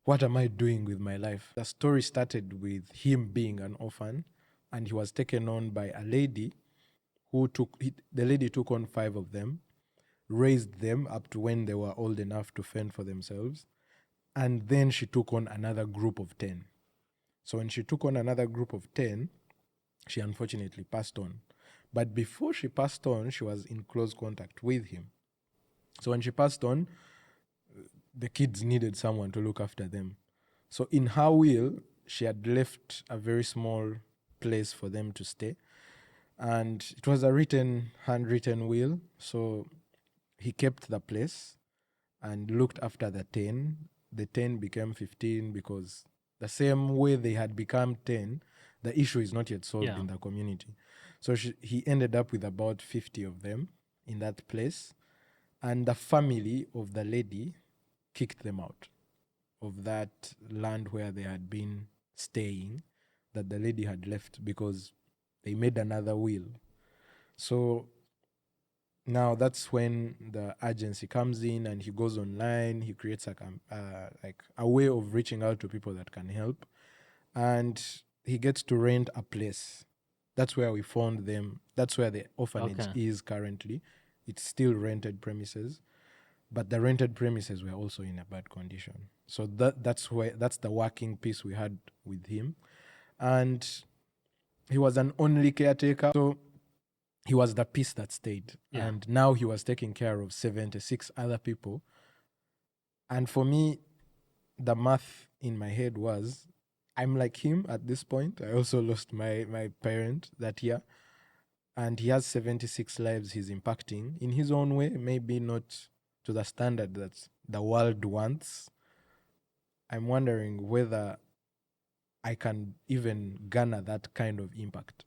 What am I doing with my life? The story started with him being an orphan, and he was taken on by a lady the lady took on 5 of them, raised them up to when they were old enough to fend for themselves, and then she took on another group of 10. So when she took on another group of 10, she unfortunately passed on. But before she passed on, she was in close contact with him. So when she passed on, the kids needed someone to look after them. So in her will, she had left a very small place for them to stay. And it was a handwritten will. So he kept the place and looked after the 10. The 10 became 15 because the same way they had become 10, the issue is not yet solved in the community. So he ended up with about 50 of them in that place. And the family of the lady kicked them out of that land where they had been staying, that the lady had left, because they made another will. So now that's when the agency comes in and he goes online. He creates a way of reaching out to people that can help, and he gets to rent a place. That's where we found them. That's where the orphanage is currently. It's still rented premises, but the rented premises were also in a bad condition. So that's the working piece we had with him, and he was an only caretaker. So he was the piece that stayed. Yeah. And now he was taking care of 76 other people. And for me, the math in my head was, I'm like him at this point. I also lost my parent that year. And he has 76 lives he's impacting in his own way, maybe not to the standard that the world wants. I'm wondering whether I can even garner that kind of impact.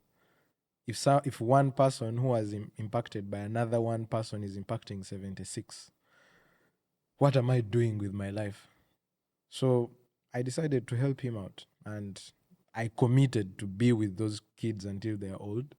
If one person who was impacted by another one person is impacting 76, what am I doing with my life? So I decided to help him out, and I committed to be with those kids until they're old.